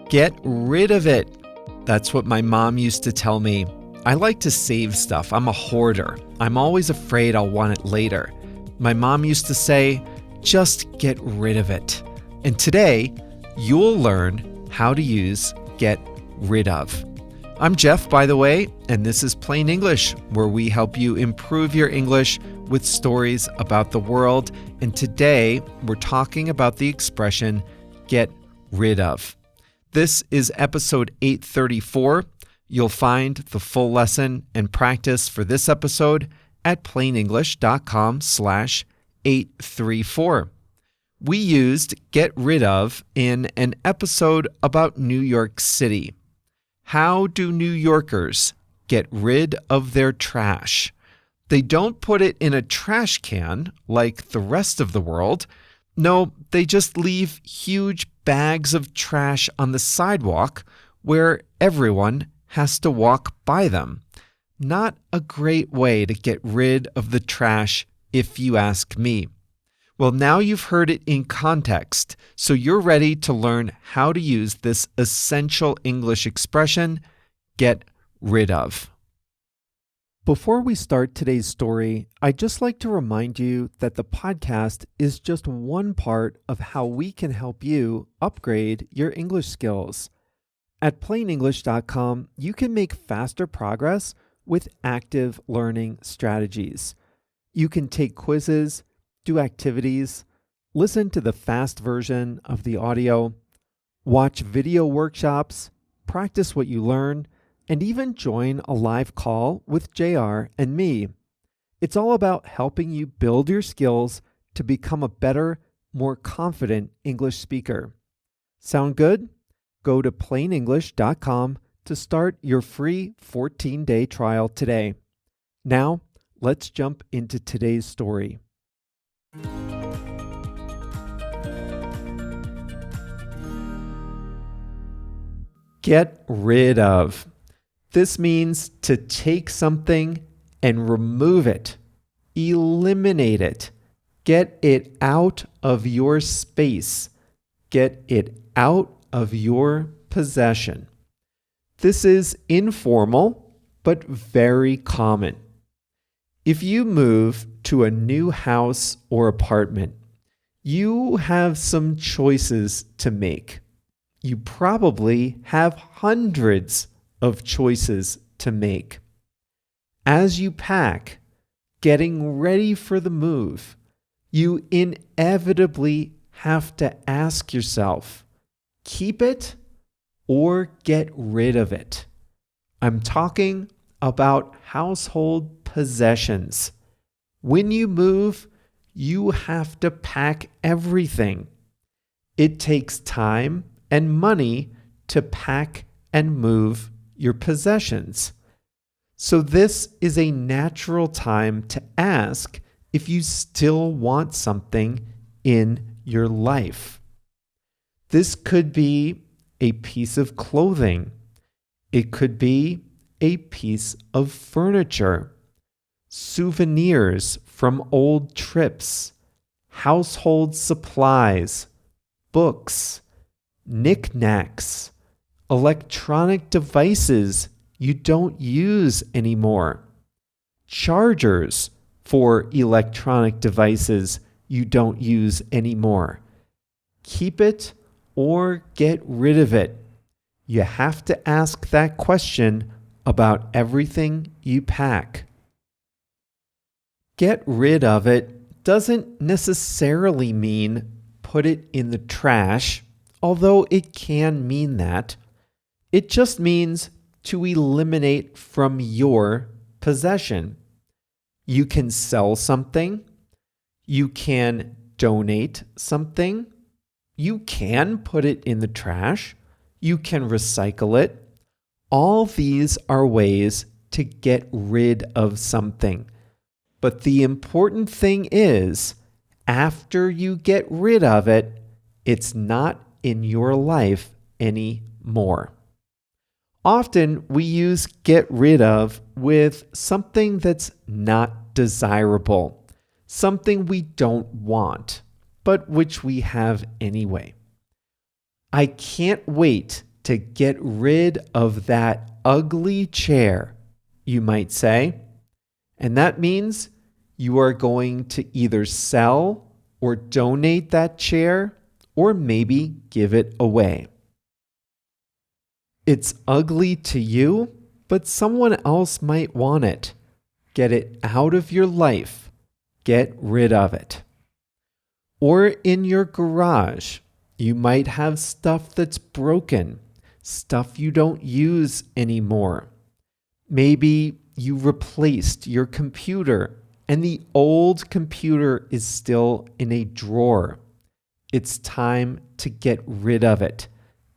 Get rid of it. That's what my mom used to tell me. I like to save stuff. I'm a hoarder. I'm always afraid I'll want it later. My mom used to say, just get rid of it. And today, you'll learn how to use get rid of. I'm Jeff, by the way, and this is Plain English, where we help you improve your English with stories about the world. And today, we're talking about the expression get rid of. This is episode 834. You'll find the full lesson and practice for this episode at plainenglish.com/834. We used get rid of in an episode about New York City. How do New Yorkers get rid of their trash? They don't put it in a trash can like the rest of the world. No, they just leave huge bags of trash on the sidewalk where everyone has to walk by them. Not a great way to get rid of the trash, if you ask me. Well, now you've heard it in context, so you're ready to learn how to use this essential English expression, get rid of. Before we start today's story, I'd just like to remind you that the podcast is just one part of how we can help you upgrade your English skills. At plainenglish.com, you can make faster progress with active learning strategies. You can take quizzes, do activities, listen to the fast version of the audio, watch video workshops, practice what you learn, and even join a live call with JR and me. It's all about helping you build your skills to become a better, more confident English speaker. Sound good? Go to plainenglish.com to start your free 14-day trial today. Now, let's jump into today's story. Get rid of. This means to take something and remove it, eliminate it, get it out of your space, get it out of your possession. This is informal, but very common. If you move to a new house or apartment, you have some choices to make. You probably have hundreds of choices to make. As you pack, getting ready for the move, you inevitably have to ask yourself, keep it or get rid of it. I'm talking about household possessions. When you move, you have to pack everything. It takes time and money to pack and move your possessions. So this is a natural time to ask if you still want something in your life. This could be a piece of clothing. It could be a piece of furniture, souvenirs from old trips, household supplies, books, knickknacks, electronic devices you don't use anymore, chargers for electronic devices you don't use anymore. Keep it or get rid of it. You have to ask that question about everything you pack. Get rid of it doesn't necessarily mean put it in the trash, although it can mean that. It just means to eliminate from your possession. You can sell something. You can donate something. You can put it in the trash. You can recycle it. All these are ways to get rid of something. But the important thing is, after you get rid of it, it's not in your life anymore. Often we use get rid of with something that's not desirable, something we don't want, but which we have anyway. I can't wait to get rid of that ugly chair, you might say. And that means you are going to either sell or donate that chair or maybe give it away. It's ugly to you, but someone else might want it. Get it out of your life. Get rid of it. Or in your garage, you might have stuff that's broken, stuff you don't use anymore. Maybe you replaced your computer and the old computer is still in a drawer. It's time to get rid of it.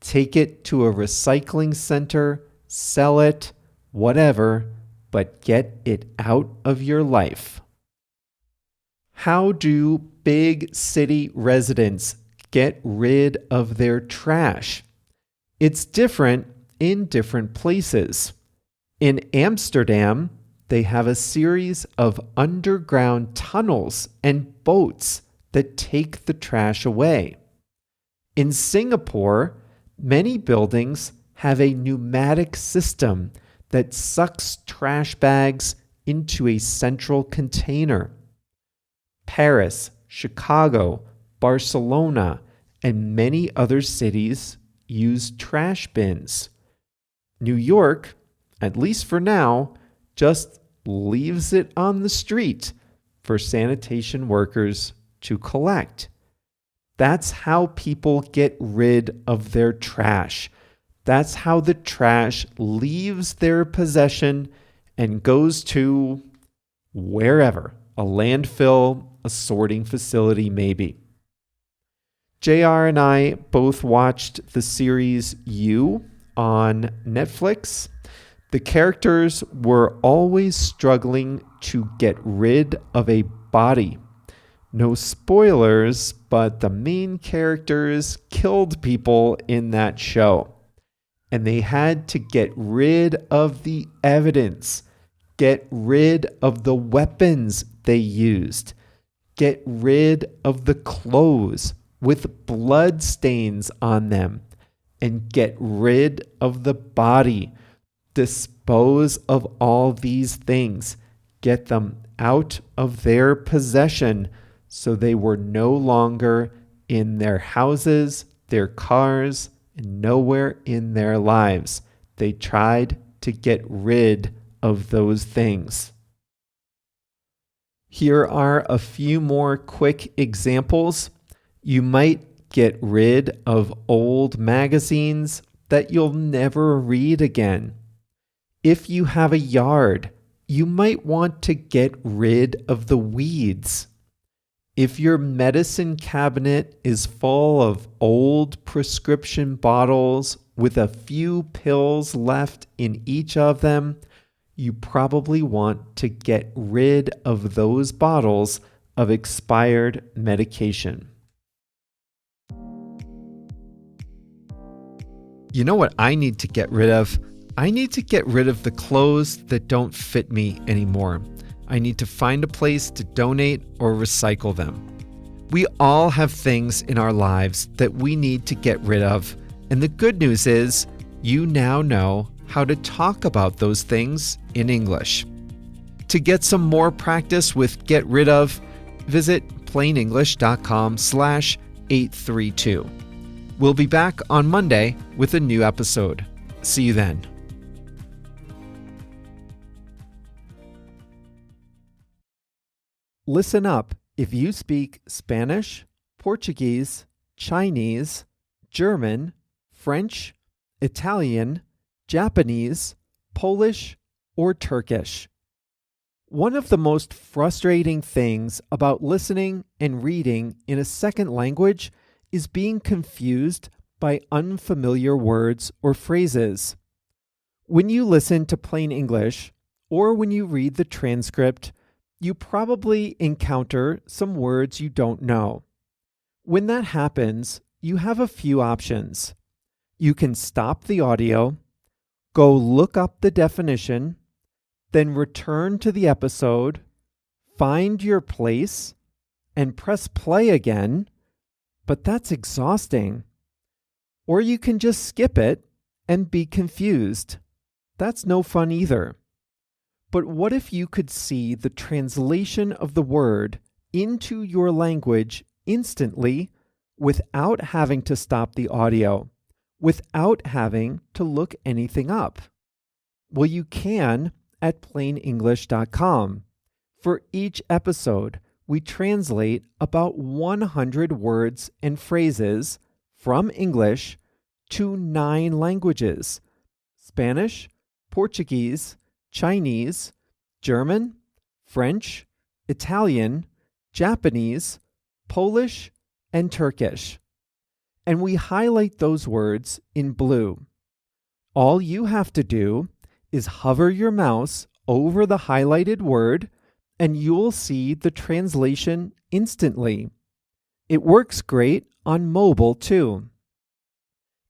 Take it to a recycling center, sell it, whatever, but get it out of your life. How do big city residents get rid of their trash? It's different in different places. In Amsterdam, they have a series of underground tunnels and boats that take the trash away. In Singapore, many buildings have a pneumatic system that sucks trash bags into a central container. Paris, Chicago, Barcelona, and many other cities use trash bins. New York, at least for now, just leaves it on the street for sanitation workers to collect. That's how people get rid of their trash. That's how the trash leaves their possession and goes to wherever, a landfill, a sorting facility maybe. JR and I both watched the series You on Netflix. The characters were always struggling to get rid of a body. No spoilers, but the main characters killed people in that show. And they had to get rid of the evidence, get rid of the weapons they used, get rid of the clothes with blood stains on them, and get rid of the body. Dispose of all these things. Get them out of their possession so they were no longer in their houses, their cars, and nowhere in their lives. They tried to get rid of those things. Here are a few more quick examples. You might get rid of old magazines that you'll never read again. If you have a yard, you might want to get rid of the weeds. If your medicine cabinet is full of old prescription bottles with a few pills left in each of them, you probably want to get rid of those bottles of expired medication. You know what I need to get rid of? I need to get rid of the clothes that don't fit me anymore. I need to find a place to donate or recycle them. We all have things in our lives that we need to get rid of. And the good news is, you now know how to talk about those things in English. To get some more practice with get rid of, visit plainenglish.com/832. We'll be back on Monday with a new episode. See you then. Listen up if you speak Spanish, Portuguese, Chinese, German, French, Italian, Japanese, Polish, or Turkish. One of the most frustrating things about listening and reading in a second language is being confused by unfamiliar words or phrases. When you listen to plain English, or when you read the transcript, you probably encounter some words you don't know. When that happens, you have a few options. You can stop the audio, go look up the definition, then return to the episode, find your place, and press play again, but that's exhausting. Or you can just skip it and be confused. That's no fun either. But what if you could see the translation of the word into your language instantly without having to stop the audio, without having to look anything up? Well, you can at plainenglish.com. For each episode, we translate about 100 words and phrases from English to 9 languages: Spanish, Portuguese, Chinese, German, French, Italian, Japanese, Polish, and Turkish. And we highlight those words in blue. All you have to do is hover your mouse over the highlighted word and you'll see the translation instantly. It works great on mobile too.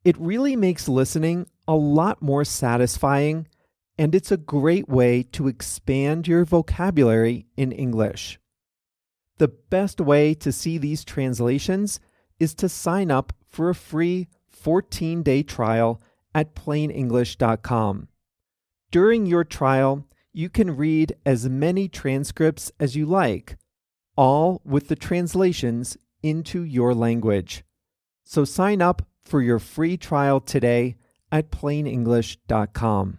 It really makes listening a lot more satisfying, and it's a great way to expand your vocabulary in English. The best way to see these translations is to sign up for a free 14-day trial at plainenglish.com. During your trial, you can read as many transcripts as you like, all with the translations into your language. So sign up for your free trial today at plainenglish.com.